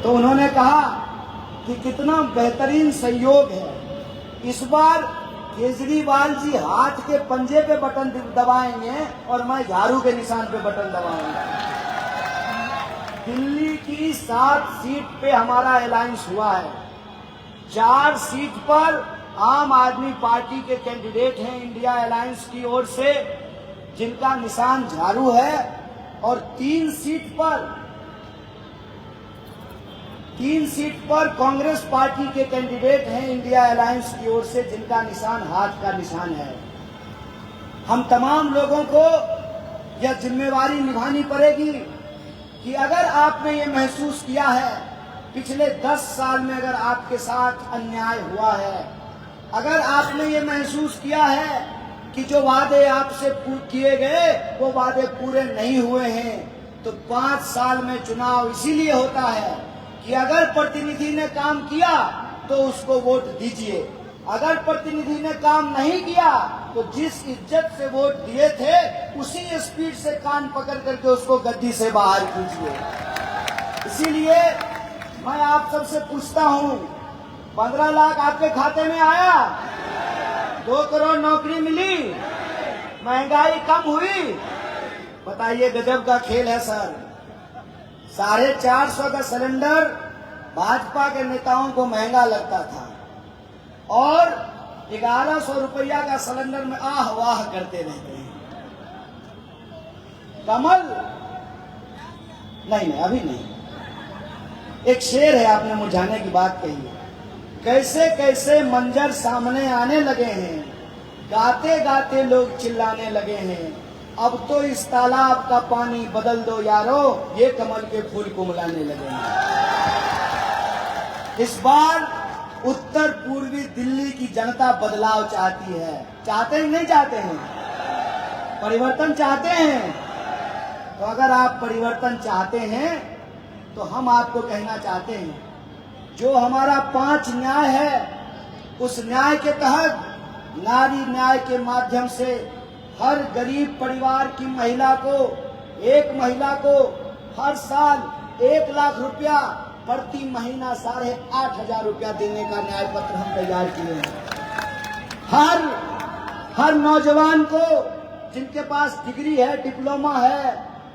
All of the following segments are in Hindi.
तो उन्होंने कहा कि कितना बेहतरीन संयोग है, इस बार केजरीवाल जी हाथ के पंजे पे बटन दबाएंगे और मैं झाड़ू के निशान पे बटन दबाऊंगा। दिल्ली की 7 सीट पे हमारा अलायंस हुआ है। 4 सीट पर आम आदमी पार्टी के कैंडिडेट हैं इंडिया अलायंस की ओर से, जिनका निशान झाड़ू है, और 3 सीट पर कांग्रेस पार्टी के कैंडिडेट हैं इंडिया अलायंस की ओर से, जिनका निशान हाथ का निशान है। हम तमाम लोगों को यह जिम्मेवारी निभानी पड़ेगी कि अगर आपने ये महसूस किया है पिछले 10 साल में अगर आपके साथ अन्याय हुआ है, अगर आपने ये महसूस किया है कि जो वादे आपसे किए गए वो वादे पूरे नहीं हुए हैं, तो 5 साल में चुनाव इसीलिए होता है कि अगर प्रतिनिधि ने काम किया तो उसको वोट दीजिए, अगर प्रतिनिधि ने काम नहीं किया तो जिस इज्जत से वोट दिए थे उसी स्पीड से कान पकड़ करके उसको गद्दी से बाहर कीजिए। इसीलिए मैं आप सबसे पूछता हूं, 15 लाख आपके खाते में आया? 2 करोड़ नौकरी मिली? महंगाई कम हुई? बताइए, गजब का खेल है सर। 450 का सिलेंडर भाजपा के नेताओं को महंगा लगता था और 1100 रुपया का सिलेंडर में आह वाह करते रहते हैं। कमल नहीं, अभी नहीं। एक शेर है, आपने मुरझाने की बात कही है। कैसे कैसे मंजर सामने आने लगे हैं, गाते गाते लोग चिल्लाने लगे हैं, अब तो इस तालाब का पानी बदल दो यारो, ये कमल के फूल कुमलाने लगे हैं। इस बार उत्तर पूर्वी दिल्ली की जनता बदलाव चाहती है। चाहते हैं नहीं चाहते हैं? परिवर्तन चाहते हैं? तो अगर आप परिवर्तन चाहते हैं तो हम आपको कहना चाहते हैं, जो हमारा 5 न्याय है, उस न्याय के तहत नारी न्याय के माध्यम से हर गरीब परिवार की एक महिला को हर साल 1 लाख रुपया प्रति महीना 8,500 रुपया देने का न्याय पत्र हम तैयार किए हैं। हर नौजवान को जिनके पास डिग्री है, डिप्लोमा है,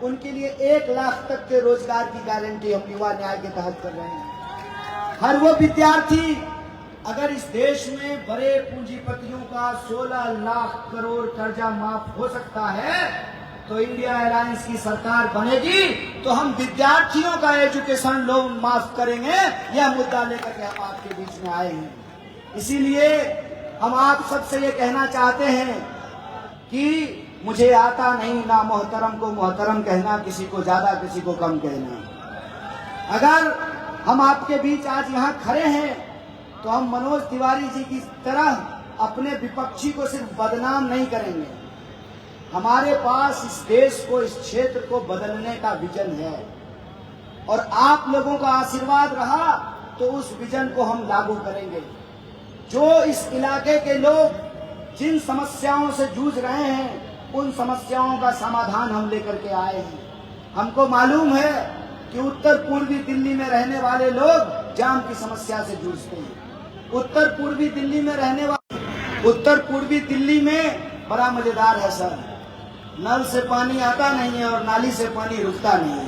उनके लिए 1 लाख तक के रोजगार की गारंटी हम युवा न्याय के तहत कर रहे हैं। हर वो विद्यार्थी, अगर इस देश में बड़े पूंजीपतियों का 16 लाख करोड़ कर्जा माफ हो सकता है तो इंडिया अलायंस की सरकार बनेगी तो हम विद्यार्थियों का एजुकेशन लोन माफ करेंगे। यह मुद्दा लेकर के हम आपके बीच में आए हैं। इसीलिए हम आप सबसे ये कहना चाहते हैं कि मुझे आता नहीं ना मोहतरम को मोहतरम कहना, किसी को ज्यादा किसी को कम कहना। अगर हम आपके बीच आज यहाँ खड़े हैं तो हम मनोज तिवारी जी की तरह अपने विपक्षी को सिर्फ बदनाम नहीं करेंगे। हमारे पास इस देश को, इस क्षेत्र को बदलने का विजन है और आप लोगों का आशीर्वाद रहा तो उस विजन को हम लागू करेंगे। जो इस इलाके के लोग जिन समस्याओं से जूझ रहे हैं, उन समस्याओं का समाधान हम लेकर के आए हैं। हमको मालूम है कि उत्तर पूर्वी दिल्ली में रहने वाले लोग जाम की समस्या से जूझते हैं। उत्तर पूर्वी दिल्ली में बड़ा मजेदार है सर, नल से पानी आता नहीं है और नाली से पानी रुकता नहीं है।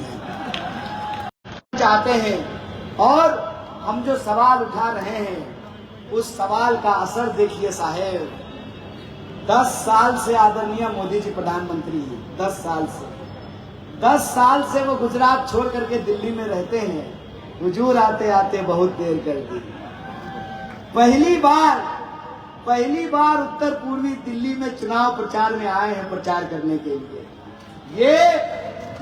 चाहते हैं और हम जो सवाल उठा रहे हैं उस सवाल का असर देखिए साहेब। 10 साल से आदरणीय मोदी जी प्रधानमंत्री हैं। 10 साल से वो गुजरात छोड़ करके दिल्ली में रहते हैं। हुजूर आते आते बहुत देर कर दी। पहली बार उत्तर पूर्वी दिल्ली में चुनाव प्रचार में आए हैं प्रचार करने के लिए।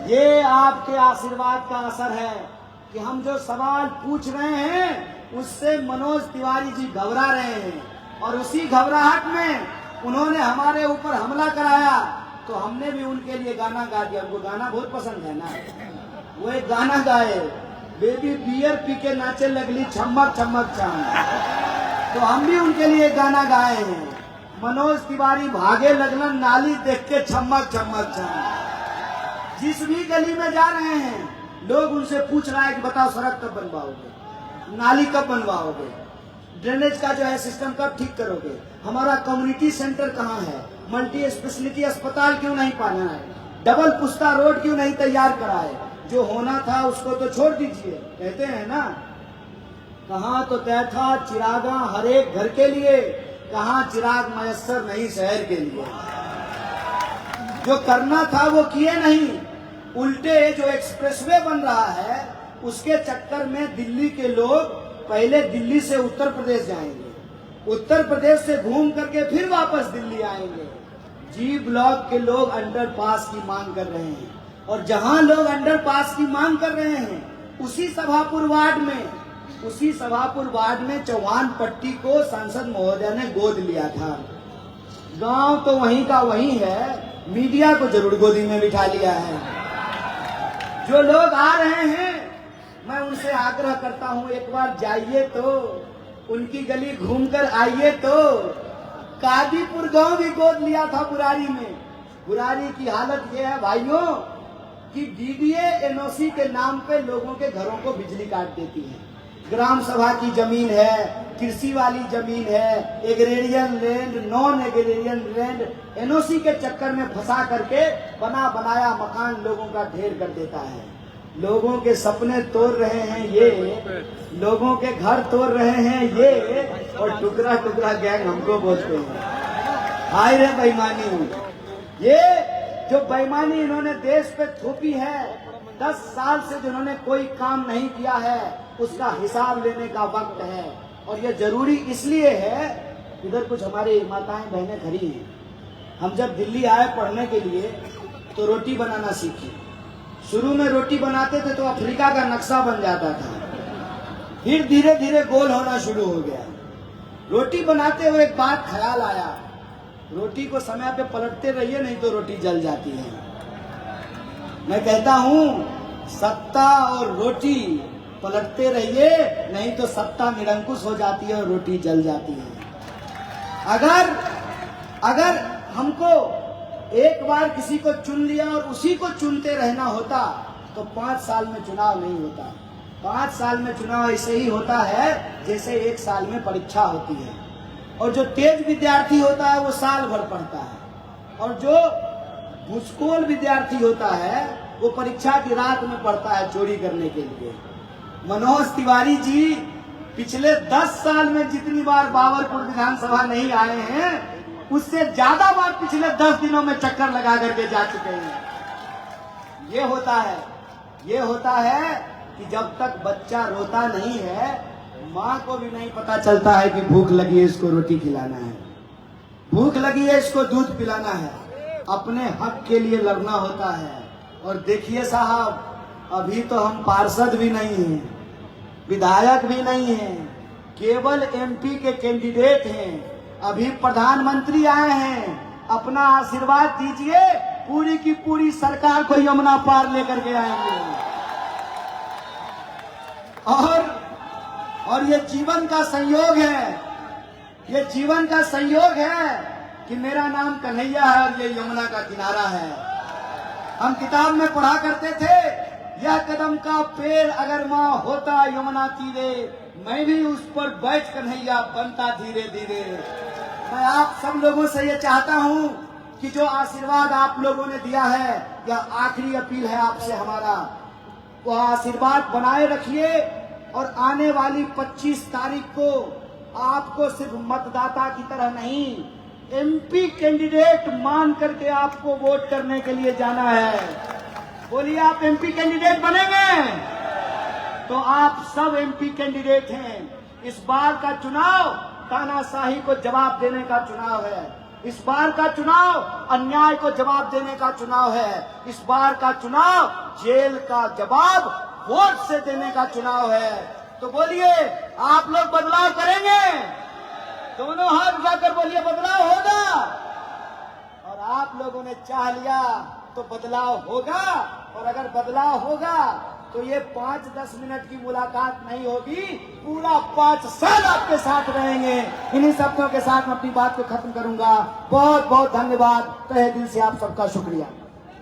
ये आपके आशीर्वाद का असर है कि हम जो सवाल पूछ रहे हैं उससे मनोज तिवारी जी घबरा रहे हैं और उसी घबराहट में उन्होंने हमारे ऊपर हमला कराया तो हमने भी उनके लिए गाना गा दिया। उनको गाना बहुत पसंद है ना, वो एक गाना गाए, बेबी बियर पी के नाचे लगली छमक छमक चांद, तो हम भी उनके लिए गाना गाए हैं। मनोज तिवारी भागे लगलन नाली देख के छमक छमक चांद। जिस भी गली में जा रहे हैं लोग उनसे पूछ रहा है कि बताओ सड़क कब बनवाओगे, नाली कब बनवाओगे, ड्रेनेज का जो है सिस्टम कब ठीक करोगे, हमारा कम्युनिटी सेंटर कहाँ है, मल्टी स्पेशलिटी अस्पताल क्यों नहीं पाना है, डबल पुस्ता रोड क्यों नहीं तैयार कराए, जो होना था उसको तो छोड़ दीजिए। कहते हैं ना, कहाँ तो तय था चिरागा हर एक घर के लिए, कहाँ चिराग मयस्सर नहीं शहर के लिए। जो करना था वो किए नहीं, उल्टे जो एक्सप्रेसवे बन रहा है उसके चक्कर में दिल्ली के लोग पहले दिल्ली से उत्तर प्रदेश जाएंगे, उत्तर प्रदेश से घूम करके फिर वापस दिल्ली आएंगे। जी ब्लॉक के लोग अंडरपास की मांग कर रहे हैं, और जहां लोग अंडरपास की मांग कर रहे हैं उसी सभापुर वार्ड में चौहान पट्टी को सांसद महोदय ने गोद लिया था। गांव तो वहीं का वहीं है, मीडिया को जरूर गोदी में बिठा लिया है। जो लोग आ रहे हैं मैं उनसे आग्रह करता हूं, एक बार जाइए तो उनकी गली घूमकर आइए तो। कादीपुर गांव भी गोद लिया था बुरारी में। बुरारी की हालत ये है भाइयों कि डीडीए एनओसी के नाम पे लोगों के घरों को बिजली काट देती है। ग्राम सभा की जमीन है, कृषि वाली जमीन है, agrarian land, non agrarian land, NOC के चक्कर में फंसा करके बना बनाया मकान लोगों का ढेर कर देता है। लोगों के सपने तोड़ रहे हैं ये, लोगों के घर तोड़ रहे हैं ये, और टुकड़ा टुकड़ा गैंग हमको बोलते हैं। हाय रे बेईमानी, ये जो बेईमानी इन्होंने देश पे थोपी है, 10 साल से जिन्होंने कोई काम नहीं किया है उसका हिसाब लेने का वक्त है। और ये जरूरी इसलिए है, इधर कुछ हमारी माताएं बहनें खड़ी हैं। हम जब दिल्ली आए पढ़ने के लिए तो रोटी बनाना सीखे। शुरू में रोटी बनाते थे तो अफ्रीका का नक्शा बन जाता था, फिर धीरे धीरे गोल होना शुरू हो गया। रोटी बनाते हुए एक बात ख्याल आया, रोटी को समय पे पलटते रहिए नहीं तो रोटी जल जाती है। मैं कहता हूं सत्ता और रोटी पलटते रहिए नहीं तो सत्ता निरंकुश हो जाती है और रोटी जल जाती है। अगर हमको एक बार किसी को चुन लिया और उसी को चुनते रहना होता तो 5 साल में चुनाव नहीं होता। 5 साल में चुनाव ऐसे ही होता है जैसे 1 साल में परीक्षा होती है, और जो तेज विद्यार्थी होता है वो साल भर पढ़ता है, और जो भूसकोल विद्यार्थी होता है वो परीक्षा की रात में पढ़ता है चोरी करने के लिए। मनोज तिवारी जी पिछले 10 साल में जितनी बार बाबरपुर विधानसभा नहीं आए हैं उससे ज्यादा बार पिछले 10 दिनों में चक्कर लगा करके जा चुके हैं। ये होता है कि जब तक बच्चा रोता नहीं है माँ को भी नहीं पता चलता है कि भूख लगी है इसको रोटी खिलाना है, भूख लगी है इसको दूध पिलाना है। अपने हक के लिए लड़ना होता है। और देखिए साहब, अभी तो हम पार्षद भी नहीं हैं, विधायक भी नहीं हैं, केवल एमपी के कैंडिडेट हैं। अभी प्रधानमंत्री आए हैं, अपना आशीर्वाद दीजिए, पूरी की पूरी सरकार को यमुना पार लेकर के आएंगे। और ये जीवन का संयोग है, ये जीवन का संयोग है कि मेरा नाम कन्हैया है और ये यमुना का किनारा है। हम किताब में पढ़ा करते थे, यह कदम का पेड़ अगर माँ होता यमुना तीरे, मैं भी उस पर बैठ कन्हैया बनता धीरे धीरे। मैं आप सब लोगों से ये चाहता हूँ कि जो आशीर्वाद आप लोगों ने दिया है, यह आखिरी अपील है आपसे हमारा, वो आशीर्वाद बनाए रखिए। और आने वाली 25 तारीख को आपको सिर्फ मतदाता की तरह नहीं, एमपी कैंडिडेट मान करके आपको वोट करने के लिए जाना है। बोलिए, आप एमपी कैंडिडेट बनेंगे? तो आप सब एमपी कैंडिडेट हैं। इस बार का चुनाव तानाशाही को जवाब देने का चुनाव है। इस बार का चुनाव अन्याय को जवाब देने का चुनाव है। इस बार का चुनाव जेल का जवाब वोट से देने का चुनाव है। तो बोलिए, आप लोग बदलाव करेंगे? दोनों हाथ उठाकर बोलिए, बदलाव होगा। और आप लोगों ने चाह लिया तो बदलाव होगा। और अगर बदलाव होगा तो ये 5-10 मिनट की मुलाकात नहीं होगी, पूरा 5 साल आपके साथ रहेंगे। इन्हीं शब्दों के साथ मैं अपनी बात को खत्म करूंगा। बहुत बहुत धन्यवाद, तहे दिल से आप सबका शुक्रिया।